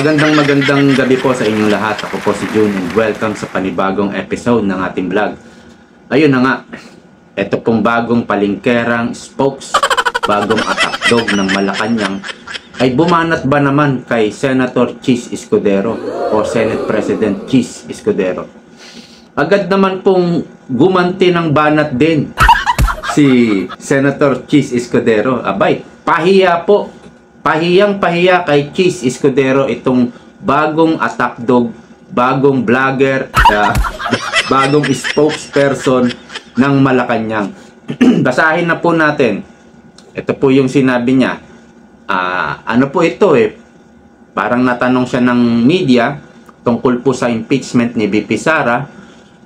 Magandang gabi po sa inyong lahat. Ako po si June and welcome sa panibagong episode ng ating vlog. Ayun na nga, ito pong bagong palingkerang spokes, bagong atakdog ng Malacanang ay bumanat ba naman kay Senator Chis Escudero o Senate President Chis Escudero. Agad naman pong gumanti ng banat din si Senator Chis Escudero. Abay, pahiya po. Pahiyang-pahiya kay Chis Escudero itong bagong atakdog, bagong vlogger, bagong spokesperson ng Malacanang. Basahin na po natin. Ito po yung sinabi niya. Ano po ito parang natanong siya ng media tungkol po sa impeachment ni VP Sara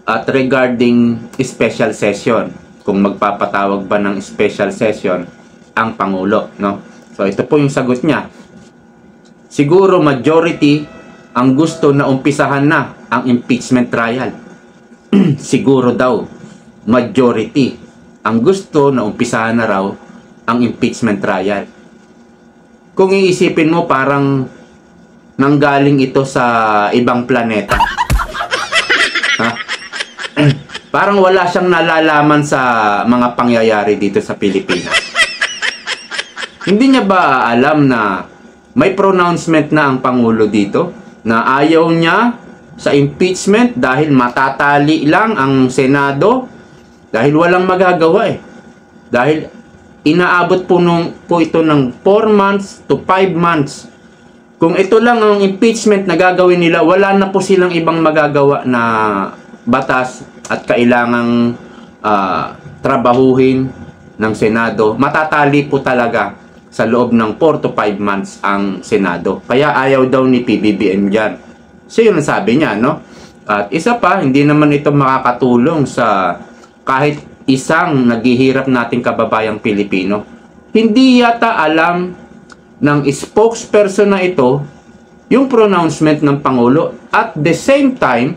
at regarding special session. Kung magpapatawag ba ng special session ang Pangulo, no? So, ito po yung sagot niya. Siguro majority ang gusto na umpisahan na ang impeachment trial. Siguro daw, majority ang gusto na umpisahan na raw ang impeachment trial. Kung iisipin mo, parang nanggaling ito sa ibang planeta. Ha? Parang wala siyang nalalaman sa mga pangyayari dito sa Pilipinas. Hindi niya ba alam na may pronouncement na ang Pangulo dito na ayaw niya sa impeachment dahil matatali lang ang Senado dahil walang magagawa Dahil inaabot po ito ng 4 months to 5 months. Kung ito lang ang impeachment na gagawin nila, wala na po silang ibang magagawa na batas at kailangang trabahuhin ng Senado. Matatali po talaga sa loob ng 4 to 5 months ang Senado. Kaya ayaw daw ni PBBM dyan. So yun ang sabi niya, no? At isa pa, hindi naman ito makakatulong sa kahit isang naghihirap nating kababayang Pilipino. Hindi yata alam ng spokesperson na ito yung pronouncement ng Pangulo. At the same time,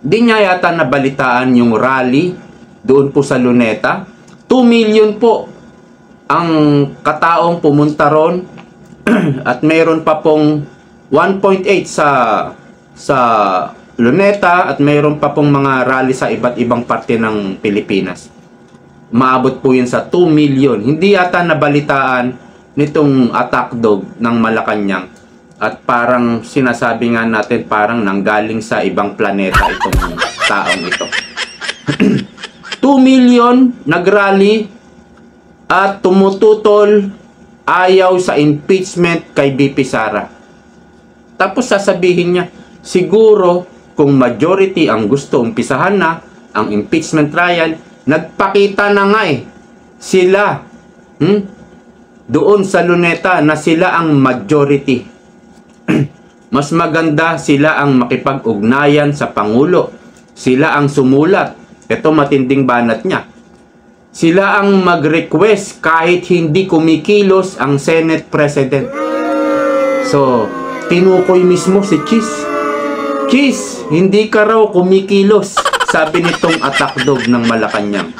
di niya yata nabalitaan yung rally doon po sa Luneta. 2 million po ang kataong pumunta ron at mayroon pa pong 1.8 sa Luneta at mayroon pa pong mga rally sa iba't ibang parte ng Pilipinas. Maabot po yun sa 2 million. Hindi yata nabalitaan nitong atakdog ng Malacanang at parang sinasabi nga natin parang nanggaling sa ibang planeta itong taong ito. 2 million nagrally at tumututol ayaw sa impeachment kay VP Sara. Tapos sasabihin niya, siguro kung majority ang gusto umpisahan na ang impeachment trial, nagpakita na nga sila doon sa Luneta na sila ang majority. Mas maganda sila ang makipag-ugnayan sa Pangulo. Sila ang sumulat. Ito matinding banat niya. Sila ang mag-request kahit hindi kumikilos ang Senate President. So, tinukoy mismo si Chis. Chis, hindi ka raw kumikilos, sabi nitong atakdog ng Malacanang.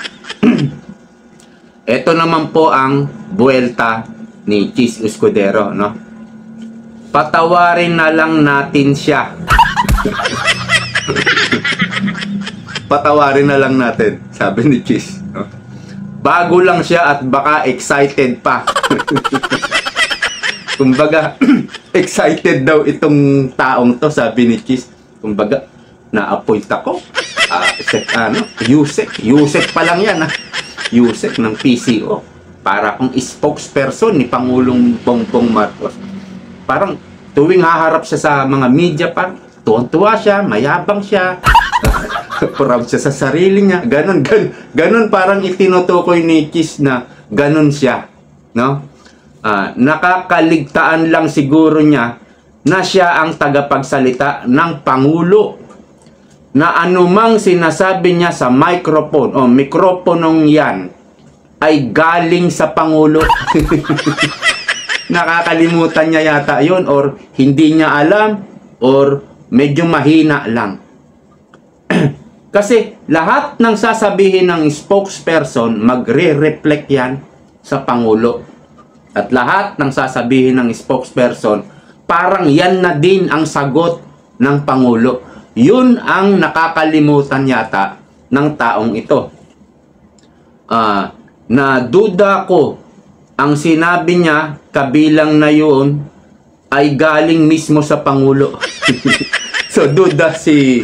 Ito naman po ang buwelta ni Chis Escudero, no? Patawarin na lang natin siya. Patawarin na lang natin, sabi ni Chis, no? Bago lang siya at baka excited pa. Kumbaga, excited daw itong taong to, sabi ni Chis. Kumbaga, na-appoint ako. Yusek pa lang yan. Yusek ng PCO. Para akong spokesperson ni Pangulong Bongbong Marcos. Parang tuwing haharap siya sa mga media, parang tuwang-tuwa siya, mayabang siya. Proud siya sa sarili niya. Ganon parang itinutukoy ni Chis na ganon siya, no? Nakakaligtaan lang siguro niya na siya ang tagapagsalita ng Pangulo. Na anumang sinasabi niya sa microphone o mikroponong yan ay galing sa Pangulo. Nakakalimutan niya yata yun or hindi niya alam or medyo mahina lang. Kasi lahat ng sasabihin ng spokesperson, magre-reflect yan sa Pangulo. At lahat ng sasabihin ng spokesperson, parang yan na din ang sagot ng Pangulo. Yun ang nakakalimutan yata ng taong ito. Na duda ko ang sinabi niya kabilang na yun ay galing mismo sa Pangulo. So duda si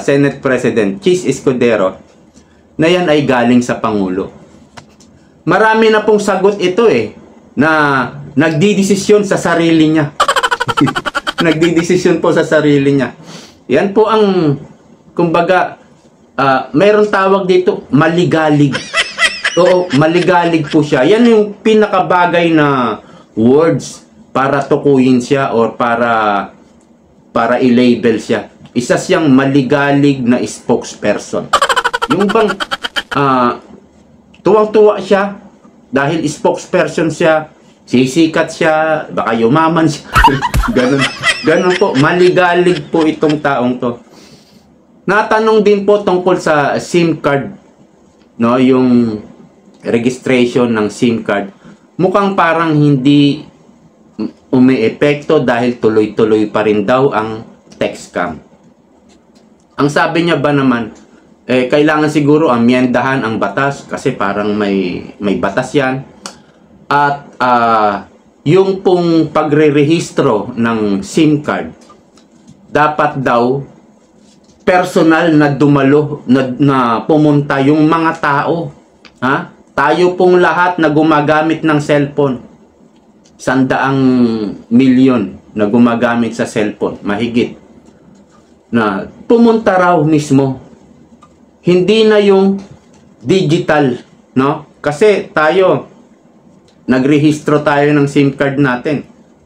Senate President Chis Escudero na yan ay galing sa Pangulo. Marami na pong sagot ito na nagdidesisyon sa sarili niya. Nagdidesisyon po sa sarili niya. Yan po ang, kumbaga, mayroong tawag dito, maligalig. Oo, maligalig po siya. Yan yung pinakabagay na words para tukuyin siya or para i-label siya. Isa siyang maligalig na spokesperson. Yung bang tuwang-tuwa siya dahil spokesperson siya, sisikat siya, baka yumaman siya. Ganun po, maligalig po itong taong to. Natanong din po tungkol sa SIM card, no, yung registration ng SIM card. Mukhang parang hindi umiepekto dahil tuloy-tuloy pa rin daw ang text scam. Ang sabi niya ba naman, kailangan siguro amyendahan ang batas kasi parang may batas yan. At yung pong pagre-rehistro ng SIM card, dapat daw personal na dumalo, na pumunta yung mga tao. Ha? Tayo pong lahat na gumagamit ng cellphone. 100 milyon na gumagamit sa cellphone, mahigit. Na pumunta raw mismo. Hindi na yung digital, no? Kasi tayo, nagrehistro tayo ng SIM card natin.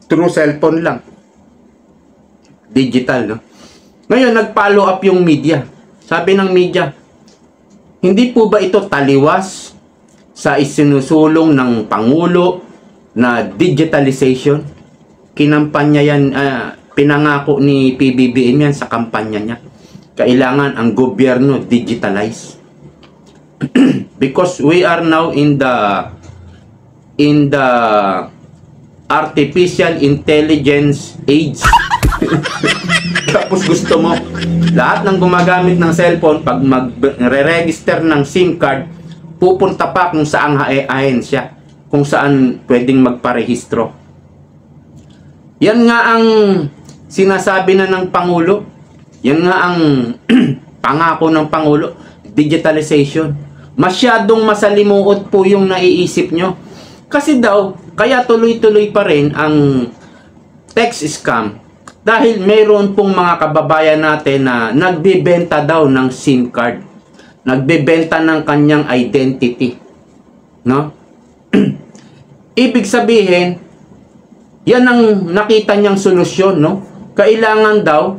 Through cellphone lang. Digital, no? Ngayon, nag-follow up yung media. Sabi ng media, hindi po ba ito taliwas sa isinusulong ng Pangulo na digitalization? Kinampanya yan, pinangako ni PBBM yan sa kampanya niya. Kailangan ang gobyerno digitalize. Because we are now in the artificial intelligence age. Tapos gusto mo lahat ng gumagamit ng cellphone, pag magre-register ng SIM card, pupunta pa kung saan ahensya, kung saan pwedeng magparehistro. Yan nga ang sinasabi na ng Pangulo. Yan nga ang pangako ng Pangulo, digitalization. Masyadong masalimuot po yung naiisip nyo. Kasi daw, kaya tuloy-tuloy pa rin ang text scam dahil mayroon pong mga kababayan natin na nagbebenta daw ng SIM card. Nagbebenta ng kanyang identity. No? Ibig sabihin, yan ang nakita niyang solusyon, no? Kailangan daw,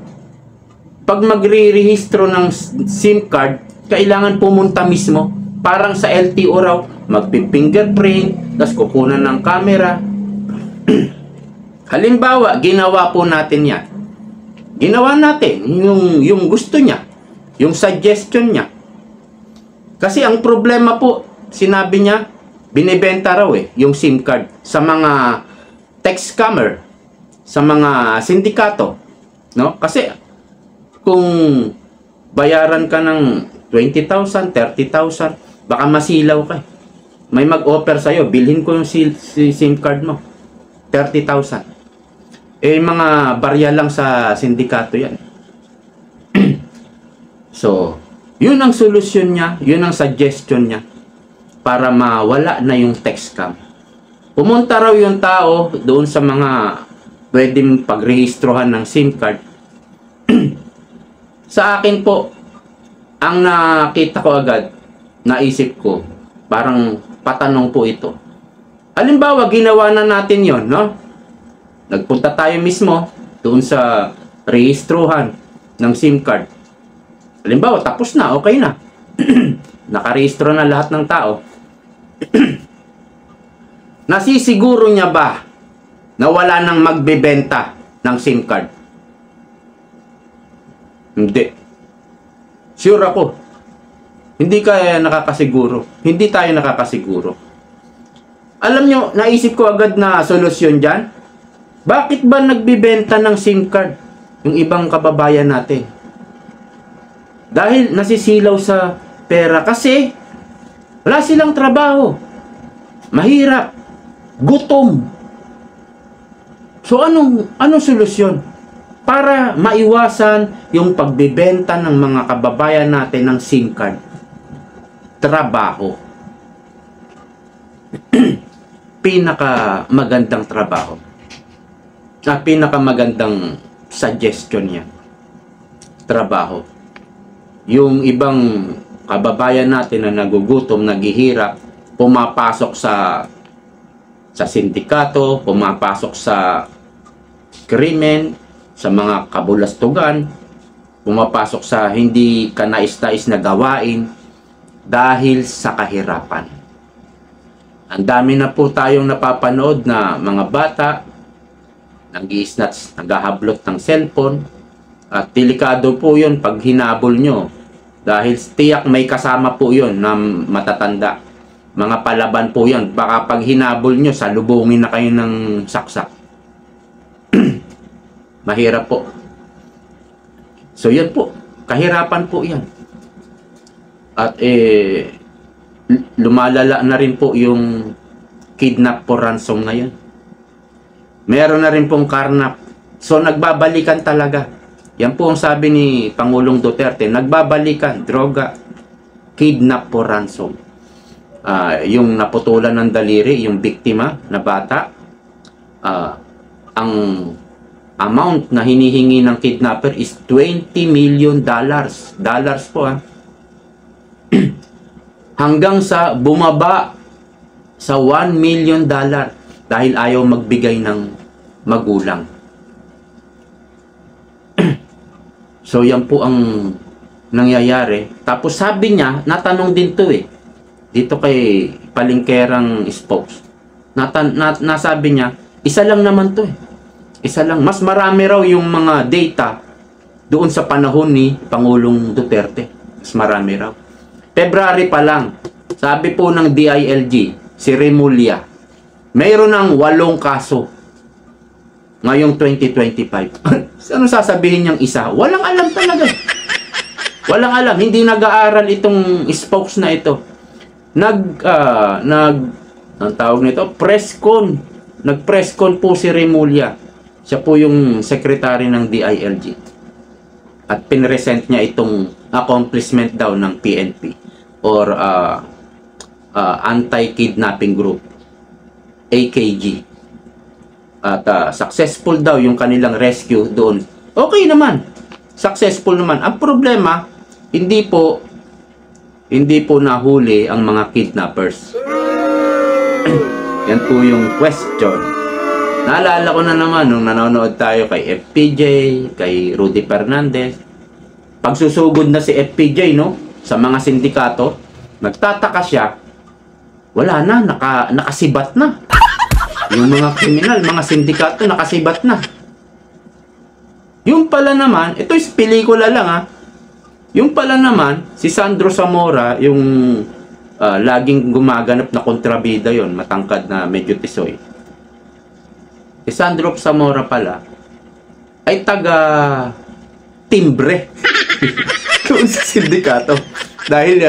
pag magre-rehistro ng SIM card, kailangan pumunta mismo. Parang sa LTO raw, magpi-fingerprint, tapos kukunan ng camera. Halimbawa, ginawa po natin yan. Ginawa natin yung gusto niya, yung suggestion niya. Kasi ang problema po, sinabi niya, binibenta raw yung SIM card sa mga text scammer, sa mga sindikato. No? Kasi kung bayaran ka ng 20,000, 30,000, baka masilaw ka. May mag-offer sa'yo, bilhin ko yung SIM card mo. 30,000. Mga barya lang sa sindikato yan. So, yun ang solusyon niya, yun ang suggestion niya para mawala na yung text scam. Pumunta raw yung tao doon sa mga pwedeng pagrehistrohan ng SIM card. Sa akin po, ang nakita ko agad, naisip ko, parang patanong po ito. Halimbawa, ginawa na natin yon, no? Nagpunta tayo mismo doon sa rehistrohan ng SIM card. Halimbawa, tapos na, okay na. Nakarehistro na lahat ng tao. Nasisiguro niya ba na wala nang magbebenta ng SIM card? Hindi. Sure ako. Hindi kaya nakakasiguro. Hindi tayo nakakasiguro. Alam nyo, naisip ko agad na solusyon dyan. Bakit ba nagbibenta ng SIM card yung ibang kababayan natin? Dahil nasisilaw sa pera kasi wala silang trabaho. Mahirap. Gutom. So anong solusyon? Para maiwasan yung pagbebenta ng mga kababayan natin ng SIM card. Trabaho. Pinakamagandang trabaho. Pinakamagandang suggestion niya. Trabaho. Yung ibang kababayan natin na nagugutom, naghihirap, pumapasok sa sindikato, pumapasok sa krimen, sa mga kabulastugan, pumapasok sa hindi kanais-nais na gawain dahil sa kahirapan. Ang dami na po tayong napapanood na mga bata nag-i-snatch, naghahablot ng cellphone, at delikado po yun pag hinabol nyo dahil tiyak may kasama po yun na matatanda. Mga palaban po yun. Baka pag hinabol nyo, salubungin na kayo ng saksak. Mahirap po. So yan po, kahirapan po yan. At lumalala na rin po yung kidnap for ransom ngayon. Meron na rin pong karnap. So nagbabalikan talaga. Yan po ang sabi ni Pangulong Duterte, nagbabalikan, droga, kidnap for ransom. Yung naputulan ng daliri, yung biktima na bata, ang amount na hinihingi ng kidnapper is $20 million. Dollars po hanggang sa bumaba sa $1 million dahil ayaw magbigay ng magulang. So yan po ang nangyayari. Tapos sabi niya, natanong din to dito kay palingkerang spokes. Nasabi niya, isa lang naman to Isa lang. Mas marami raw yung mga data doon sa panahon ni Pangulong Duterte. Mas marami raw. February pa lang, sabi po ng DILG, si Remulla, mayroon ng 8 kaso ngayong 2025. Ano sasabihin niyang isa? Walang alam talaga. Walang alam. Hindi nag-aaral itong spokes na ito. Ang tawag nito, press con. Nag-press con po si Remulla. Siya po yung secretary ng DILG. At pinresent niya itong accomplishment daw ng PNP or Anti-Kidnapping Group, AKG. At successful daw yung kanilang rescue doon. Okay naman. Successful naman. Ang problema, hindi po nahuli ang mga kidnappers. Yan po yung question. Naalala ko na naman nung nanonood tayo kay FPJ, kay Rudy Fernandez. Pagsusugod na si FPJ, sa mga sindikato, nagtataka siya, wala na, nakasibat na. Yung mga kriminal, mga sindikato, nakasibat na. Yung pala naman, ito is pelikula lang Yung pala naman, si Sandro Zamora, yung laging gumaganap na kontrabida yon, matangkad na medyo tisoy. Si Sandro Zamora pala, ay taga timbre. Doon sa sindikato. Dahil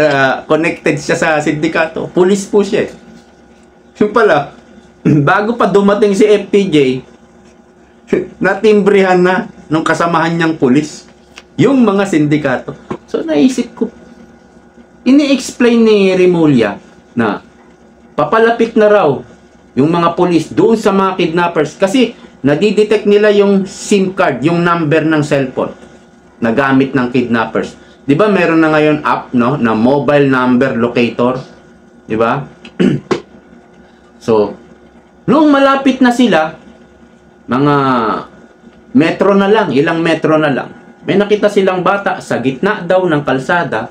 connected siya sa sindikato. Pulis po siya. Yung pala, bago pa dumating si FPJ, natimbrehan na nung kasamahan niyang pulis yung mga sindikato. So naisip ko, ini-explain ni Remulla na papalapit na raw yung mga pulis doon sa mga kidnappers kasi nadidetect nila yung SIM card, yung number ng cellphone na gamit ng kidnappers. Di ba meron na ngayon app na mobile number locator? Di ba? So, noong malapit na sila, mga metro na lang, ilang metro na lang, may nakita silang bata sa gitna daw ng kalsada,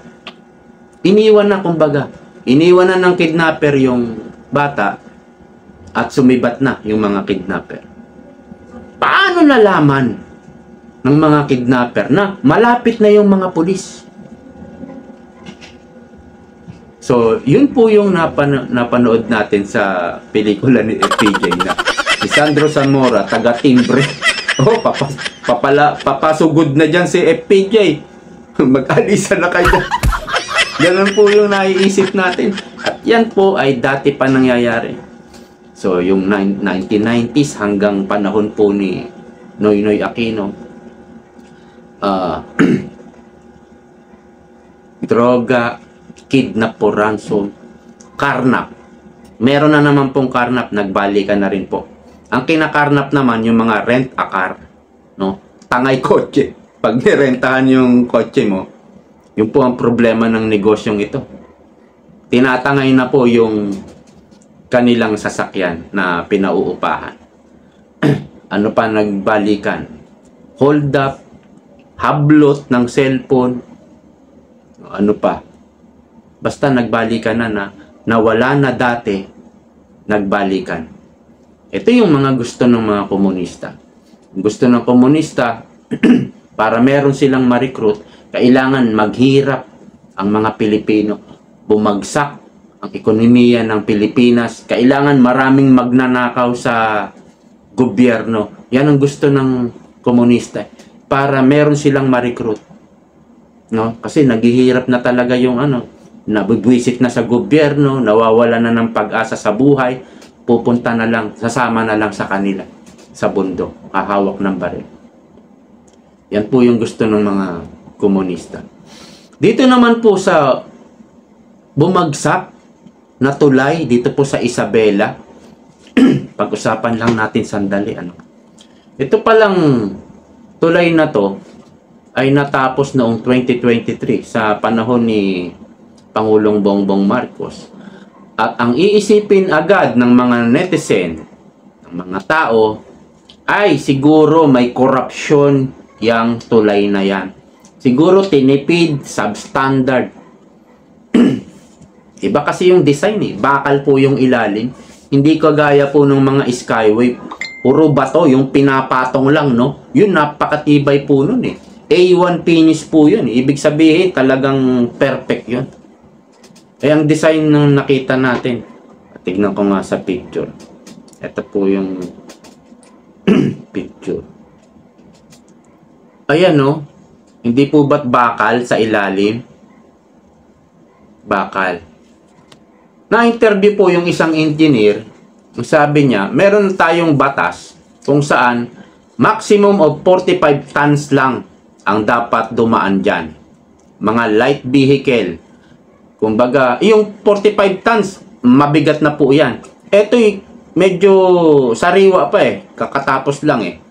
iniwan na kumbaga. Iniwan na ng kidnapper yung bata at sumibat na yung mga kidnapper. Paano nalaman ng mga kidnapper na malapit na yung mga pulis? So, yun po yung napanood natin sa pelikula ni FPJ na si Sandro Zamora, taga Timbre. Oh, papasugod na dyan si FPJ. Mag-alisa na kayo. Ganun po yung naiisip natin. At yan po ay dati pa nangyayari. So, yung 1990s hanggang panahon po ni Noynoy Aquino, droga, kidnap po, ransom, karnap. Meron na naman pong karnap, nagbalikan na rin po. Ang kinakarnap naman yung mga rent a car, no? Tangay kotse. Pag nirentahan yung kotse mo, yun po ang problema ng negosyong ito. Tinatangay na po yung kanilang sasakyan na pinauupahan. Ano pa nagbalikan? Hold up, hablot ng cellphone, ano pa? Basta nagbalikan na nawala na dati, nagbalikan. Ito yung mga gusto ng mga komunista. Gusto ng komunista, para meron silang ma-recruit, kailangan maghirap ang mga Pilipino. Bumagsak ang ekonomiya ng Pilipinas. Kailangan maraming magnanakaw sa gobyerno. Yan ang gusto ng komunista. Para meron silang ma-recruit. No? Kasi naghihirap na talaga yung nabubwisit na sa gobyerno, nawawala na ng pag-asa sa buhay, pupunta na lang, sasama na lang sa kanila, sa bundok, hahawak ng baril. Yan po yung gusto ng mga komunista. Dito naman po sa bumagsak na tulay, dito po sa Isabela, pag-usapan lang natin sandali. Ito palang tulay na to ay natapos noong 2023 sa panahon ni Pangulong Bongbong Marcos. At ang iisipin agad ng mga netizen, ng mga tao, ay siguro may korupsyon yang tulay na yan. Siguro tinipid, substandard. Iba kasi yung design eh. Bakal po yung ilalim. Hindi kagaya po ng mga skyway. Puro bato, yung pinapatong lang, no? Yun, napakatibay po nun eh. A1 finish po yun. Ibig sabihin, talagang perfect yun. Eh, ang design ng nakita natin, tignan ko nga sa picture. Ito po yung picture. Ayan, no? Hindi po ba't bakal sa ilalim? Bakal. Na-interview po yung isang engineer. Sabi niya, meron tayong batas kung saan maximum of 45 tons lang ang dapat dumaan dyan. Mga light vehicle. Kumbaga, yung 45 tons, mabigat na po yan. Ito'y medyo sariwa pa eh. Kakatapos lang eh.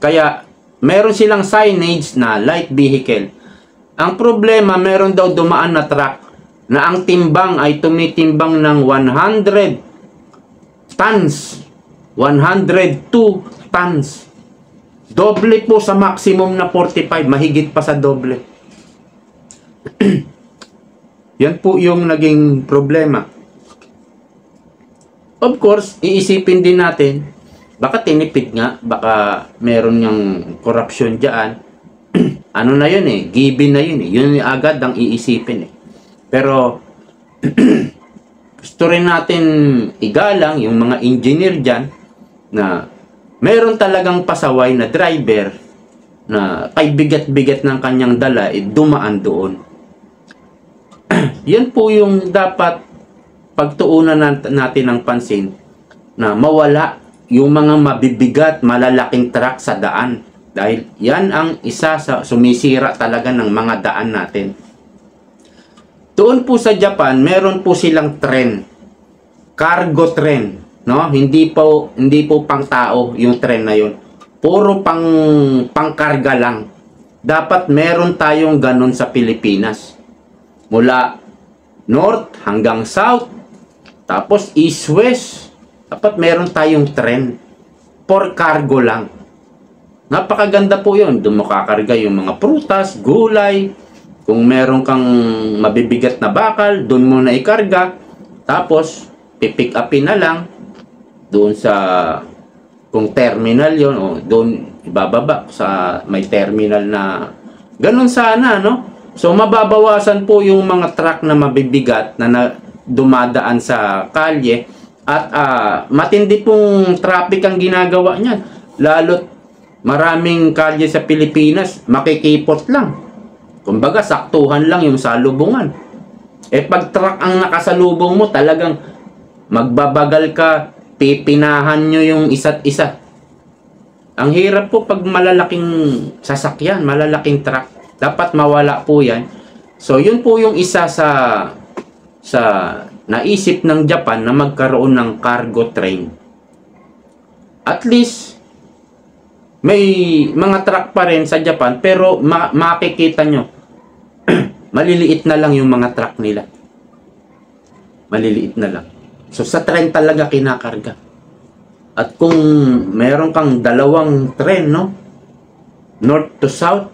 Kaya, meron silang signage na light vehicle. Ang problema, meron daw dumaan na truck na ang timbang ay tumitimbang ng 100 tons. 102 tons. Doble po sa maximum na 45. Mahigit pa sa doble. Yan po yung naging problema. Of course, iisipin din natin, baka tinipid nga, baka meron yung corruption dyan. Ano na yun eh, given na yun eh. Yun agad ang iisipin eh. Pero, gusto rin natin igalang yung mga engineer dyan na meron talagang pasaway na driver na kay bigat-bigat ng kanyang dala, dumaan doon. Yan po yung dapat pagtuunan natin ng pansin na mawala yung mga mabibigat, malalaking truck sa daan. Dahil yan ang isa sa sumisira talaga ng mga daan natin. Doon po sa Japan, meron po silang tren. Cargo tren. No? Hindi po pang tao yung tren na yun. Puro pangkarga lang. Dapat meron tayong ganun sa Pilipinas. Mula north hanggang south. Tapos east-west. Dapat meron tayong tren. For cargo lang. Napakaganda po yun. Doon mo kakarga yung mga prutas, gulay. Kung meron kang mabibigat na bakal, doon mo na ikarga. Tapos, pipick upin na lang. Doon sa, kung terminal yun, o doon ibababa sa may terminal na, ganun sana, no? So, mababawasan po yung mga truck na mabibigat na dumadaan sa kalye. At matindi pong traffic ang ginagawa niyan. Lalo't maraming kalye sa Pilipinas, makikipot lang. Kumbaga, saktuhan lang yung salubungan. Pag truck ang nakasalubong mo, talagang magbabagal ka, pipinahan nyo yung isa't isa. Ang hirap po pag malalaking sasakyan, malalaking truck. Dapat mawala po yan. So, yun po yung isa sa naisip ng Japan na magkaroon ng cargo train. At least, may mga truck pa rin sa Japan, pero makikita nyo, maliliit na lang yung mga truck nila. Maliliit na lang. So, sa tren talaga kinakarga. At kung meron kang dalawang tren, no? North to south,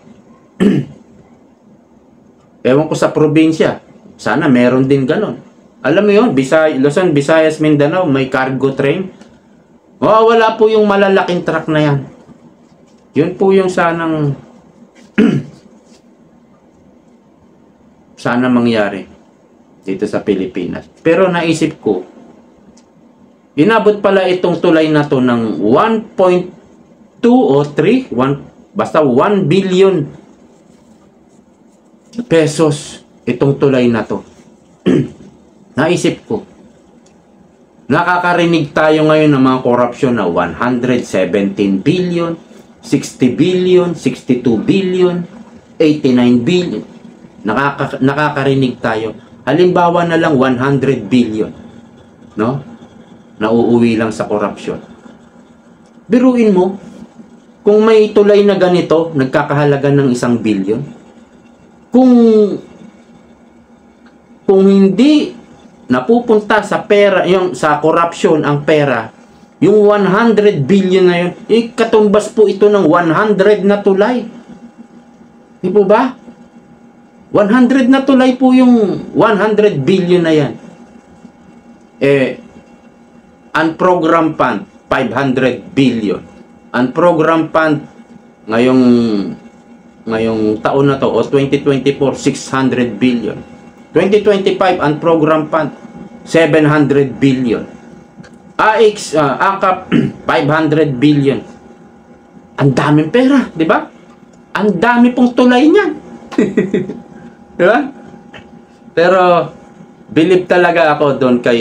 ewan ko sa probinsya, sana meron din ganon. Alam mo yun, Luzon, Visayas, Mindanao, may cargo train. Wala po yung malalaking truck na yan. Yun po yung sanang sana mangyari dito sa Pilipinas. Pero naisip ko, inabot pala itong tulay na to ng 1.2 o 3, basta 1 billion pesos itong tulay na to. Naisip ko, nakakarinig tayo ngayon ng mga korupsyon na 117 billion, 60 billion, 62 billion, 89 billion. Nakakarinig tayo. Halimbawa na lang 100 billion. No? Nauuwi lang sa korupsyon. Biruin mo, kung may tulay na ganito, nagkakahalaga ng 1 billion. Kung hindi napupunta sa pera, yung sa corruption ang pera, yung 100 billion na yun, katumbas po ito ng 100 na tulay. Di po ba? 100 na tulay po yung 100 billion na yan. Unprogrammed fund, 500 billion. Unprogrammed fund, ngayong taon na to, o 2024, 600 billion. 2025, unprogrammed fund, 700 billion. AKAP, 500 billion. Ang daming pera, di ba? Ang dami pong tulay niyan. Di ba? Pero, believe talaga ako doon kay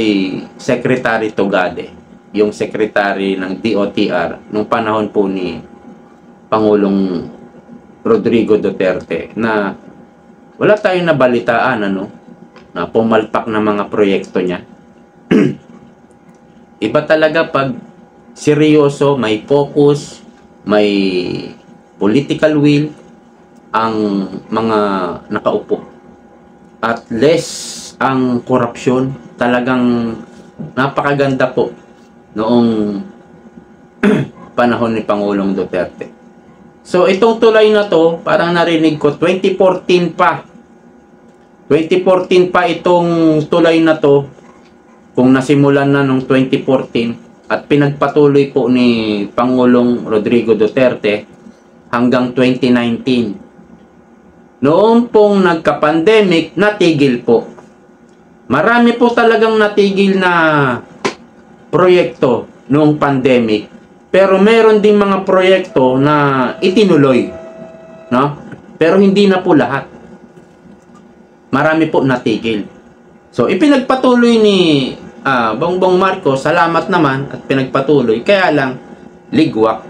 Secretary Togade, yung secretary ng DOTR, nung panahon po ni Pangulong Rodrigo Duterte, na wala tayong nabalitaan, na pumalpak na mga proyekto niya. Iba talaga pag seryoso, may focus, may political will ang mga nakaupo. At less ang korupsyon. Talagang napakaganda po noong panahon ni Pangulong Duterte. So, itong tulay na to, parang narinig ko, 2014 pa. 2014 pa itong tulay na to, kung nasimulan na noong 2014, at pinagpatuloy po ni Pangulong Rodrigo Duterte hanggang 2019. Noong pong nagka-pandemic, natigil po. Marami po talagang natigil na proyekto noong pandemic. Pero meron ding mga proyekto na itinuloy, no? Pero hindi na po lahat. Marami po natigil. So, ipinagpatuloy ni Bongbong Marcos, salamat naman at pinagpatuloy. Kaya lang, ligwak.